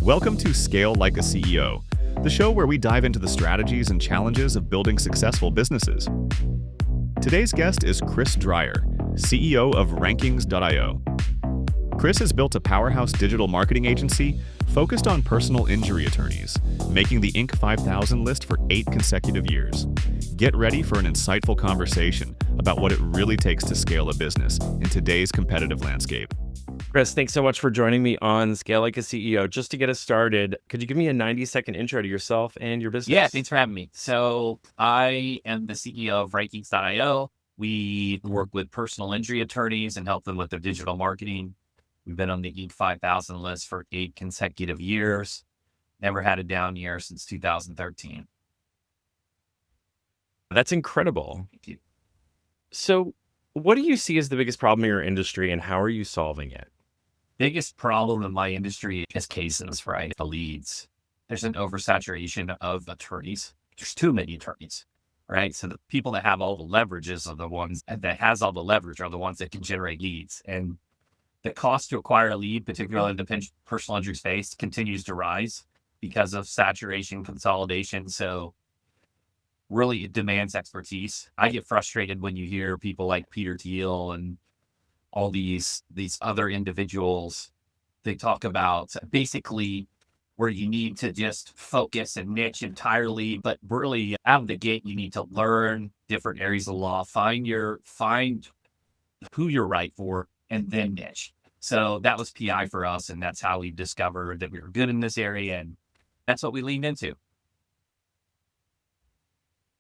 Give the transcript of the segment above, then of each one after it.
Welcome to Scale Like a CEO, the show where we dive into the strategies and challenges of building successful businesses. Today's guest is Chris Dreyer, CEO of Rankings.io. Chris has built a powerhouse digital marketing agency focused on personal injury attorneys, making the Inc. 5000 list for 8 consecutive years. Get ready for an insightful conversation about what it really takes to scale a business in today's competitive landscape. Chris, thanks so much for joining me on Scale Like a CEO. Just to get us started, could you give me a 90-second intro to yourself and your business? Yeah, thanks for having me. So I am the CEO of Rankings.io. We work with personal injury attorneys and help them with their digital marketing. We've been on the Inc. 5000 list for 8 consecutive years. Never had a down year since 2013. That's incredible. Thank you. So what do you see as the biggest problem in your industry and how are you solving it? Biggest problem in my industry is cases, right? The leads. There's an oversaturation of attorneys. There's too many attorneys, right? So the people that have all the leverages are the ones that has all the leverage are the ones that can generate leads. And the cost to acquire a lead, particularly in the personal injury space, continues to rise because of saturation, consolidation. So really it demands expertise. I get frustrated when you hear people like Peter Thiel and all these other individuals. They talk about basically where you need to just focus and niche entirely, but really out of the gate, you need to learn different areas of law, find who you're right for, and then niche. So that was PI for us. And that's how we discovered that we were good in this area. And that's what we leaned into.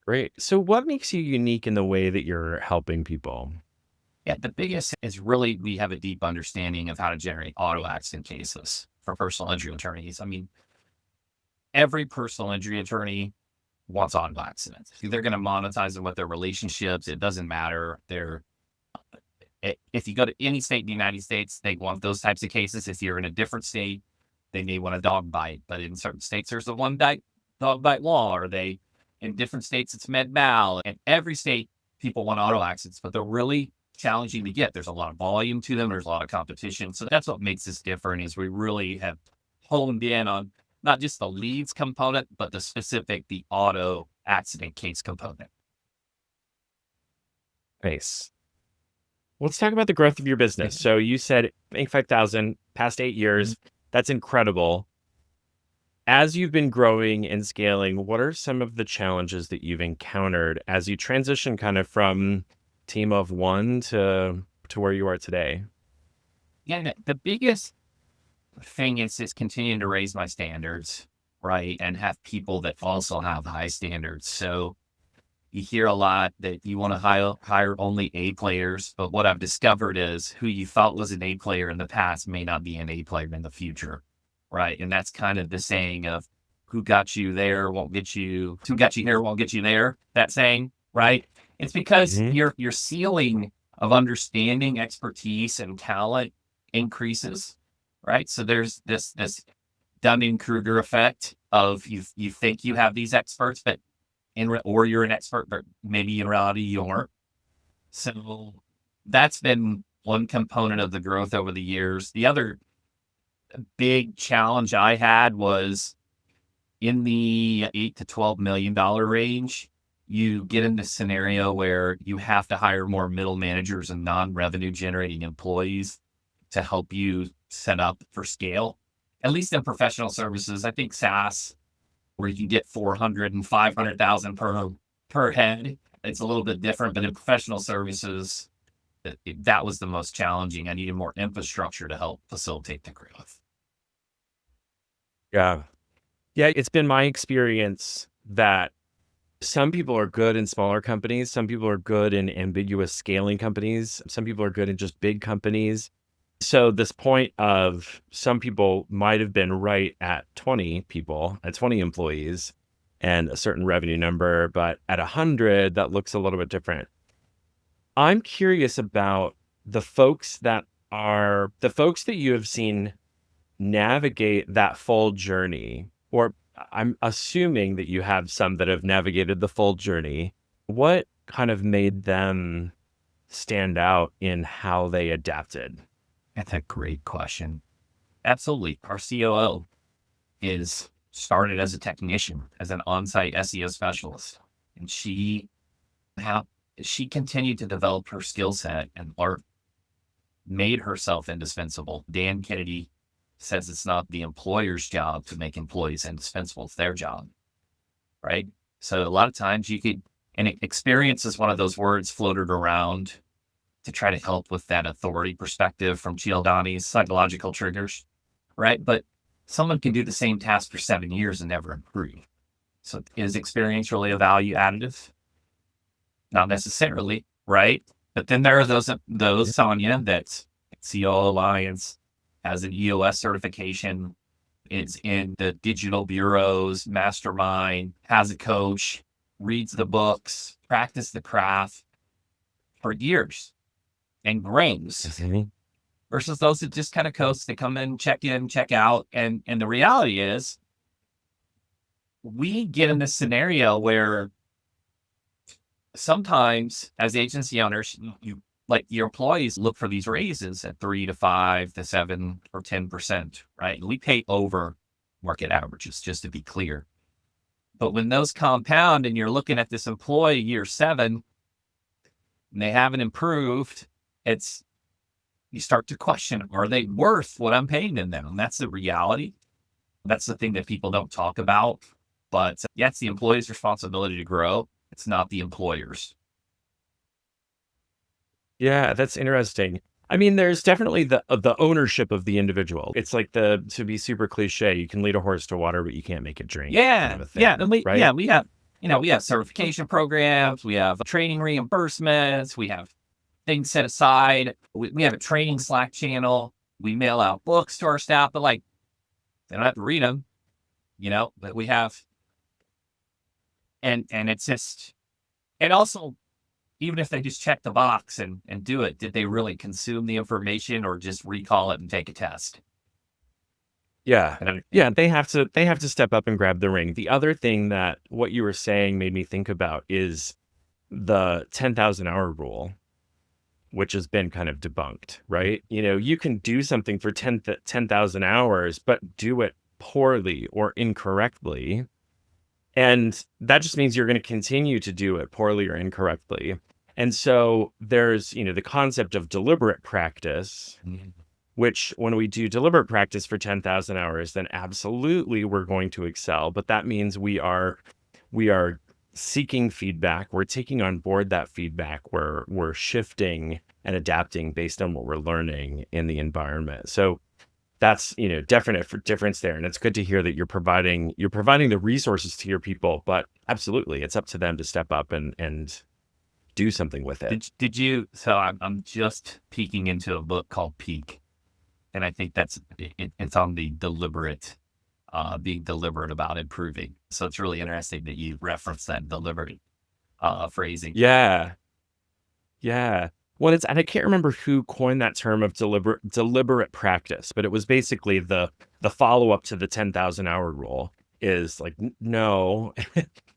Great. So what makes you unique in the way that you're helping people? Yeah, the biggest is really we have a deep understanding of how to generate auto accident cases for personal injury attorneys. I mean, every personal injury attorney wants auto accidents. They're going to monetize them with their relationships. It doesn't matter. If you go to any state in the United States, they want those types of cases. If you're in a different state, they may want a dog bite. But in certain states, there's the dog bite law, or in different states, it's med mal. And every state, people want auto accidents, but they're really challenging to get. There's a lot of volume to them. There's a lot of competition. So that's what makes this different is we really have honed in on not just the leads component, but the auto accident case component. Nice. Let's talk about the growth of your business. So you said Inc. 5000, past 8 years. That's incredible. As you've been growing and scaling, what are some of the challenges that you've encountered as you transition kind of from team of one to where you are today? Yeah, the biggest thing is continuing to raise my standards, right? And have people that also have high standards. So you hear a lot that you want to hire only A players, but what I've discovered is who you thought was an A player in the past may not be an A player in the future, right? And that's kind of the saying of who got you there won't get you, who got you here won't get you there, that saying, right? It's because your ceiling of understanding, expertise, and talent increases, right? So there's this Dunning-Kruger effect of you think you have these experts, or you're an expert, but maybe in reality you aren't. So that's been one component of the growth over the years. The other big challenge I had was in the $8 to $12 million range. You get in this scenario where you have to hire more middle managers and non-revenue generating employees to help you set up for scale. At least in professional services, I think SaaS, where you can get 400 and 500,000 per head, it's a little bit different. But in professional services, that was the most challenging. I needed more infrastructure to help facilitate the growth. Yeah. It's been my experience that some people are good in smaller companies. Some people are good in ambiguous scaling companies. Some people are good in just big companies. So this point of some people might have been right at 20 people, at 20 employees and a certain revenue number, but at 100, that looks a little bit different. I'm curious about the folks that you have seen navigate that full journey, or I'm assuming that you have some that have navigated the full journey. What kind of made them stand out in how they adapted? That's a great question. Absolutely. Our COO, is started as a technician, as an on-site SEO specialist. And she continued to develop her skill set and made herself indispensable. Dan Kennedy says it's not the employer's job to make employees indispensable. It's their job, right? So a lot of times and experience is one of those words floated around to try to help with that authority perspective from Cialdini's psychological triggers, right? But someone can do the same task for 7 years and never improve. So is experience really a value additive? Not necessarily, right? But then there are those Sonia, that CO Alliance has an EOS certification. It's in the digital bureaus, mastermind, has a coach, reads the books, practice the craft for years and grows. Versus those that just kind of coast, they come in, check out. And the reality is we get in this scenario where sometimes as agency owners, your employees look for these raises at 3 to 5 to 7 or 10%, right? We pay over market averages, just to be clear. But when those compound and you're looking at this employee year 7 and they haven't improved, you start to question, are they worth what I'm paying them now? And that's the reality. That's the thing that people don't talk about. But yeah, it's the employee's responsibility to grow. It's not the employer's. Yeah, that's interesting. I mean, there's definitely the ownership of the individual. It's like to be super cliche, you can lead a horse to water, but you can't make it drink. Yeah, kind of a thing, yeah, and right? we have certification programs, we have training reimbursements, we have things set aside. We have a training Slack channel. We mail out books to our staff, but they don't have to read them, but we have, and it's just, and also, even if they just check the box and do it, did they really consume the information or just recall it and take a test? Yeah. Yeah, they have to step up and grab the ring. The other thing that what you were saying made me think about is the 10,000 hour rule, which has been kind of debunked, right? You can do something for 10,000 hours, but do it poorly or incorrectly. And that just means you're going to continue to do it poorly or incorrectly. And so there's, the concept of deliberate practice, which when we do deliberate practice for 10,000 hours, then absolutely we're going to excel. But that means we are seeking feedback. We're taking on board that feedback. We're shifting and adapting based on what we're learning in the environment. So that's, definite difference there. And it's good to hear that you're providing the resources to your people, but absolutely it's up to them to step up and do something with it. So I'm just peeking into a book called Peak. And I think it's on the being deliberate about improving. So it's really interesting that you reference that deliberate phrasing. Yeah. Yeah. Well, and I can't remember who coined that term of deliberate practice, but it was basically the follow-up to the 10,000 hour rule is no,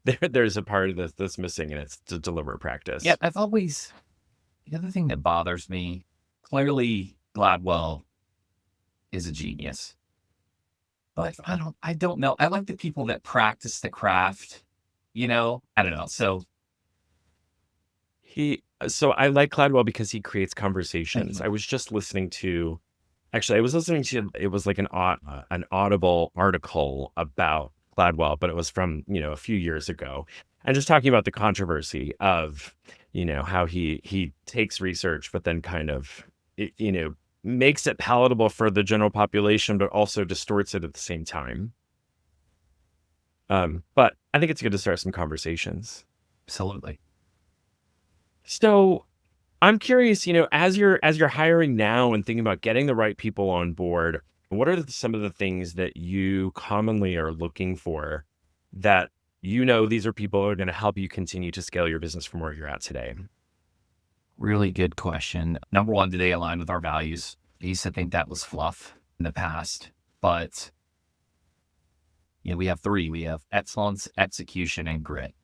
there's a part of this that's missing, and it's the deliberate practice. Yeah, the other thing that bothers me, clearly Gladwell is a genius, but I don't know. I like the people that practice the craft, I don't know. So I like Gladwell because he creates conversations. I was just listening to, it was like an Audible article about Gladwell, but it was from, a few years ago. And just talking about the controversy of, how he takes research, but then kind of, makes it palatable for the general population, but also distorts it at the same time. But I think it's good to start some conversations. Absolutely. So I'm curious, as you're hiring now and thinking about getting the right people on board, what are some of the things that you commonly are looking for that these are people who are going to help you continue to scale your business from where you're at today? Really good question. Number one, do they align with our values? I used to think that was fluff in the past, but we have 3. We have excellence, execution, and grit.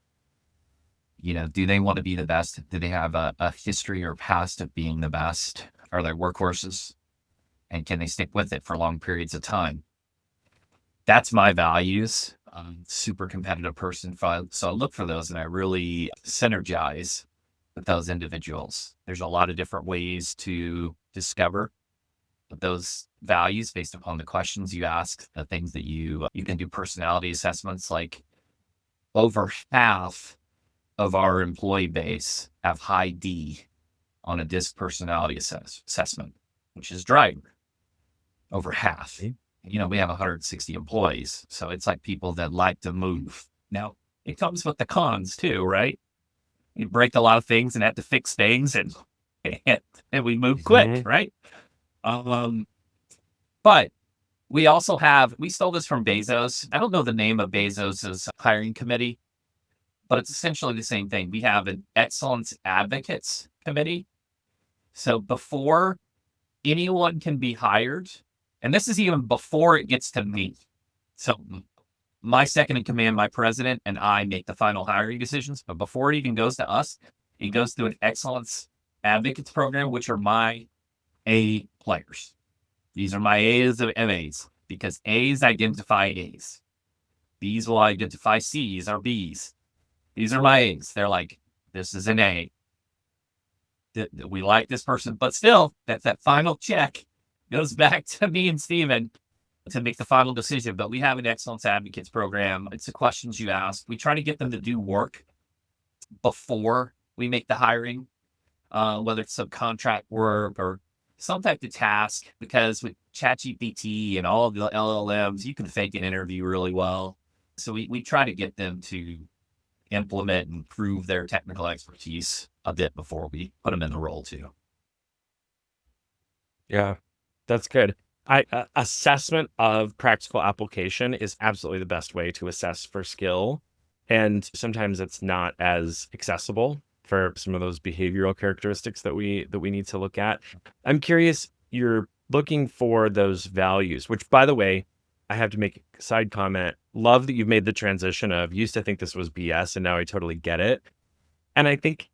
Do they want to be the best? Do they have a history or past of being the best? Are they workhorses? And can they stick with it for long periods of time? That's my values. I'm a super competitive person. So I look for those and I really synergize with those individuals. There's a lot of different ways to discover those values based upon the questions you ask, the things that you can do personality assessments. Like over half of our employee base have high D on a DISC personality assessment, which is driving over half. We have 160 employees. So it's like people that like to move. Now, it comes with the cons too, right? You break a lot of things and have to fix things and we move quick, right? But we stole this from Bezos. I don't know the name of Bezos's hiring committee, but it's essentially the same thing. We have an excellence advocates committee. So before anyone can be hired, and this is even before it gets to me. So my second in command, my president, and I make the final hiring decisions. But before it even goes to us, it goes through an excellence advocates program, which are my A players. These are my A's of MAs because A's identify A's. B's will identify C's or B's. These are my A's. They're like, this is an A. We like this person, but still, that final check goes back to me and Steven to make the final decision. But we have an excellence advocates program. It's the questions you ask. We try to get them to do work before we make the hiring, whether it's subcontract work or some type of task, because with ChatGPT and all of the LLMs, you can fake an interview really well. So we try to get them to implement and prove their technical expertise a bit before we put them in the role too. Yeah, that's good. Assessment of practical application is absolutely the best way to assess for skill. And sometimes it's not as accessible for some of those behavioral characteristics that we need to look at. I'm curious, you're looking for those values, which, by the way, I have to make a side comment. Love that you've made the transition of used to think this was BS and now I totally get it. And I think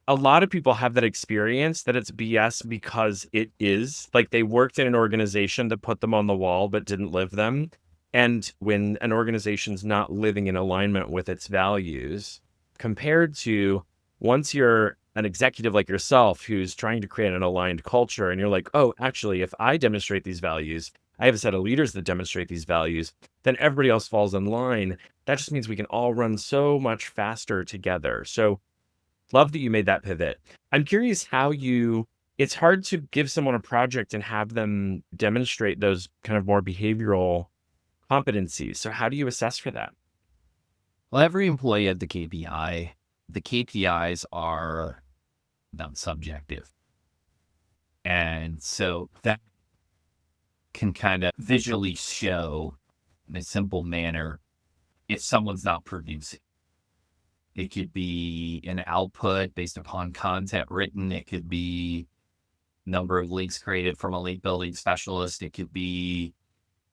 a lot of people have that experience that it's BS because it is. Like they worked in an organization that put them on the wall but didn't live them. And when an organization's not living in alignment with its values, compared to once you're an executive like yourself who's trying to create an aligned culture and you're like, oh, actually, if I demonstrate these values, I have a set of leaders that demonstrate these values, then everybody else falls in line. That just means we can all run so much faster together. So love that you made that pivot. I'm curious how it's hard to give someone a project and have them demonstrate those kind of more behavioral competencies. So how do you assess for that? Well, every employee had the KPI. The KPIs are non-subjective. And so that can kind of visually show in a simple manner if someone's not producing. It could be an output based upon content written. It could be number of links created from a link building specialist. It could be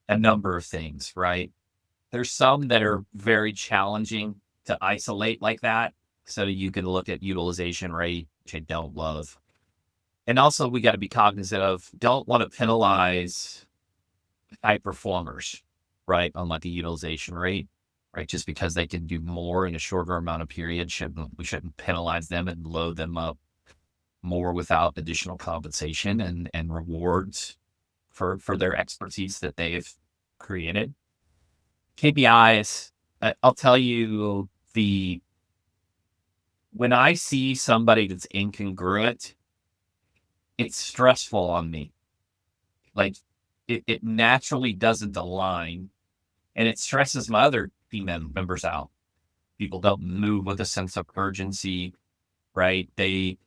a number of things, right? There's some that are very challenging to isolate like that. So you can look at utilization rate, which I don't love. And also we got to be cognizant of, don't want to penalize high performers, right? On like the utilization rate, right? Just because they can do more in a shorter amount of period, we shouldn't penalize them and load them up more without additional compensation and rewards for their expertise that they've created. KPIs, I'll tell you, when I see somebody that's incongruent, it's stressful on me. Like it naturally doesn't align, and it stresses my other team members out. People don't move with a sense of urgency, right? They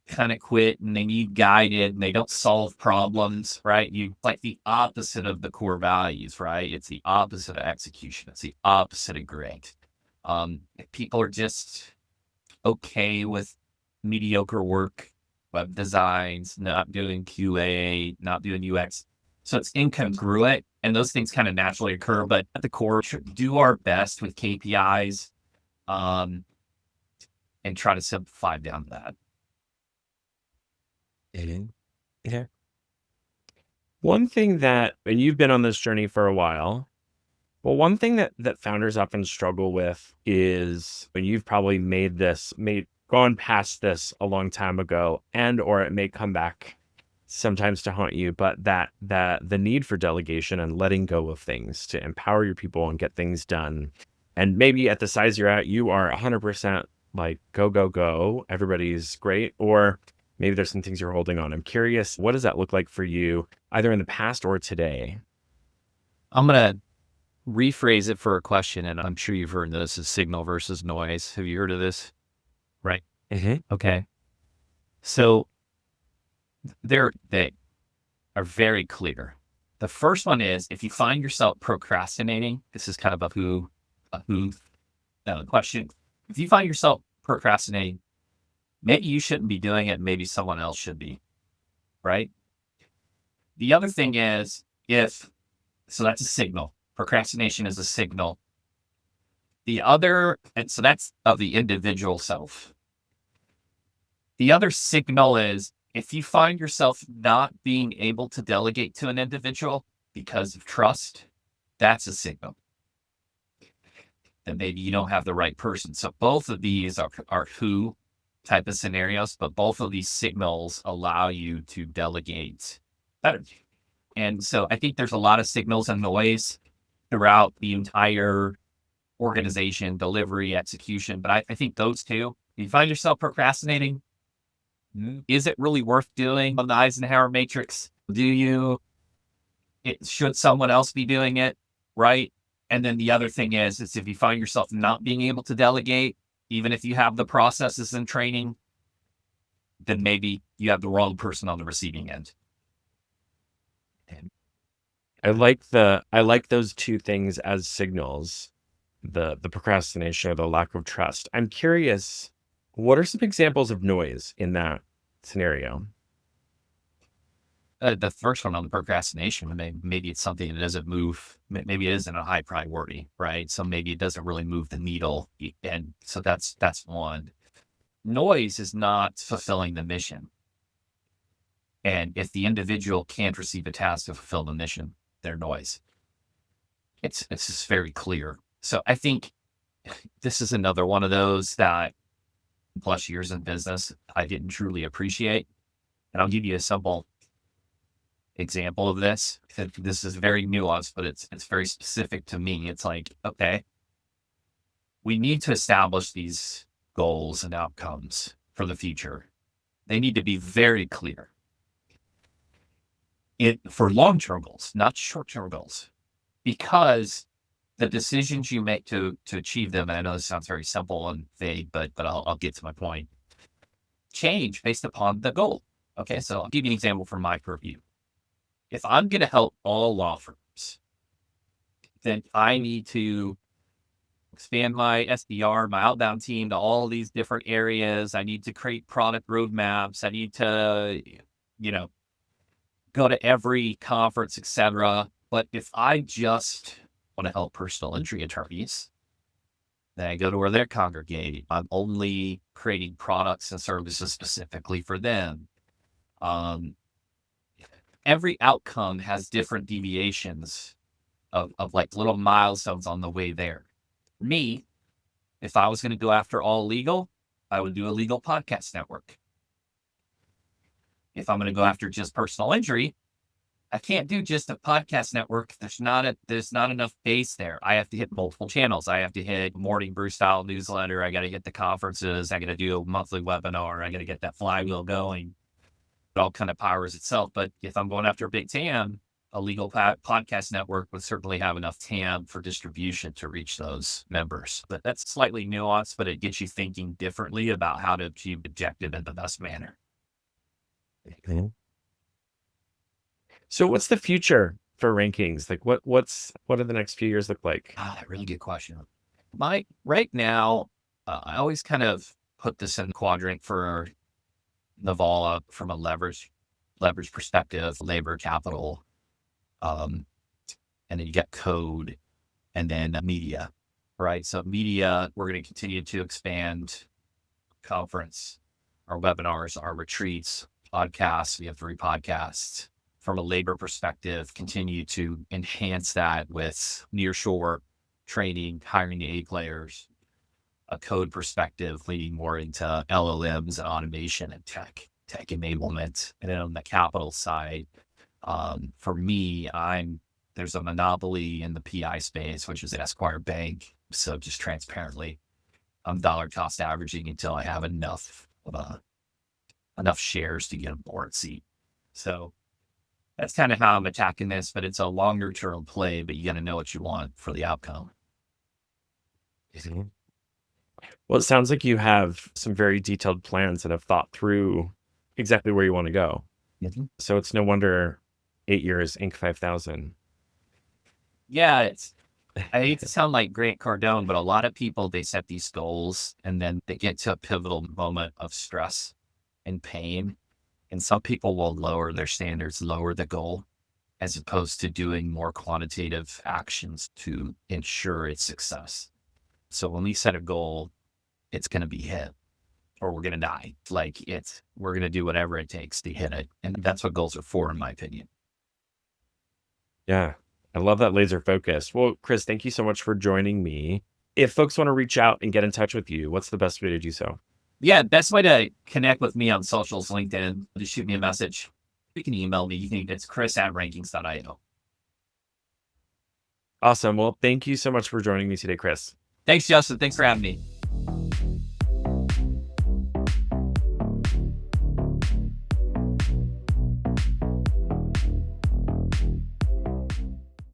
kind of quit and they need guided and they don't solve problems, right? Like the opposite of the core values, right? It's the opposite of execution. It's the opposite of great. People are just okay with mediocre work, web designs, not doing QA, not doing UX. So it's incongruent, and those things kind of naturally occur. But at the core, we should do our best with KPIs and try to simplify down that. Yeah. One thing and you've been on this journey for a while, Well, one thing that founders often struggle with is when you've probably gone past this a long time ago, and or it may come back sometimes to haunt you, but that the need for delegation and letting go of things to empower your people and get things done. And maybe at the size you're at, you are 100% like go, go, go. Everybody's great. Or maybe there's some things you're holding on. I'm curious, what does that look like for you, either in the past or today? I'm going to rephrase it for a question, and I'm sure you've heard this is signal versus noise. Have you heard of this? Right. Mm-hmm. Okay. So they are very clear. The first one is if you find yourself procrastinating, this is kind of a question. If you find yourself procrastinating, maybe you shouldn't be doing it. Maybe someone else should be, right? The other thing is so that's a signal. Procrastination is a signal. And so that's of the individual self. The other signal is if you find yourself not being able to delegate to an individual because of trust, that's a signal that maybe you don't have the right person. So both of these are who type of scenarios, but both of these signals allow you to delegate better. And so I think there's a lot of signals and noise throughout the entire organization, delivery, execution. But I think those two, if you find yourself procrastinating, is it really worth doing on the Eisenhower matrix? Should someone else be doing it? Right. And then the other thing is if you find yourself not being able to delegate, even if you have the processes and training, then maybe you have the wrong person on the receiving end. I like those two things as signals, the procrastination or the lack of trust. I'm curious, what are some examples of noise in that scenario? The first one on the procrastination, maybe it's something that doesn't move. Maybe it isn't a high priority, right? So maybe it doesn't really move the needle. And so that's one. Noise is not fulfilling the mission. And if the individual can't receive a task to fulfill the mission, they're noise. It's just very clear. So I think this is another one of those that plus years in business, I didn't truly appreciate. And I'll give you a simple example of this. This is very nuanced, but it's very specific to me. It's like, okay, we need to establish these goals and outcomes for the future. They need to be very clear. For long-term goals, not short-term goals, because the decisions you make to achieve them, and I know this sounds very simple and vague, but I'll get to my point, change based upon the goal. Okay, so I'll give you an example from my purview. If I'm going to help all law firms, then I need to expand my SDR, my outbound team to all these different areas. I need to create product roadmaps. I need to, go to every conference, etc. But if I just want to help personal injury attorneys, then I go to where they're congregating. I'm only creating products and services specifically for them. Every outcome has different deviations of like little milestones on the way there. For me, if I was going to go after all legal, I would do a legal podcast network. If I'm going to go after just personal injury, I can't do just a podcast network. There's not enough base there. I have to hit multiple channels. I have to hit morning brew style newsletter. I got to hit the conferences. I got to do a monthly webinar. I got to get that flywheel going. It all kind of powers itself. But if I'm going after a big TAM, a legal podcast network would certainly have enough TAM for distribution to reach those members. But that's slightly nuanced, but it gets you thinking differently about how to achieve objective in the best manner. Okay. So what's the future for rankings? Like what do the next few years look like? Really good question. Right now, I always kind of put this in quadrant for Navala from a leverage perspective, labor, capital, and then you get code, and then media, right? So media, we're going to continue to expand conference, our webinars, our retreats, podcasts. We have 3 podcasts, from a labor perspective, continue to enhance that with nearshore training, hiring the A players, a code perspective, leading more into LLMs and automation and tech enablement. And then on the capital side, for me, there's a monopoly in the PI space, which is Esquire Bank. So just transparently, I'm dollar cost averaging until I have enough shares to get a board seat. So that's kind of how I'm attacking this, but it's a longer term play, but you got to know what you want for the outcome. Well, it sounds like you have some very detailed plans and have thought through exactly where you want to go. Mhm. So it's no wonder 8 years, Inc. 5000. Yeah, I hate to sound like Grant Cardone, but a lot of people, they set these goals and then they get to a pivotal moment of stress and pain. And some people will lower their standards, lower the goal, as opposed to doing more quantitative actions to ensure its success. So when we set a goal, it's going to be hit or we're going to die. We're going to do whatever it takes to hit it. And that's what goals are for, in my opinion. Yeah, I love that laser focus. Well, Chris, thank you so much for joining me. If folks want to reach out and get in touch with you, what's the best way to do so? Yeah, best way to connect with me on socials, LinkedIn, just shoot me a message. You can email me. It's chris@rankings.io. Awesome. Well, thank you so much for joining me today, Chris. Thanks, Justin. Thanks for having me.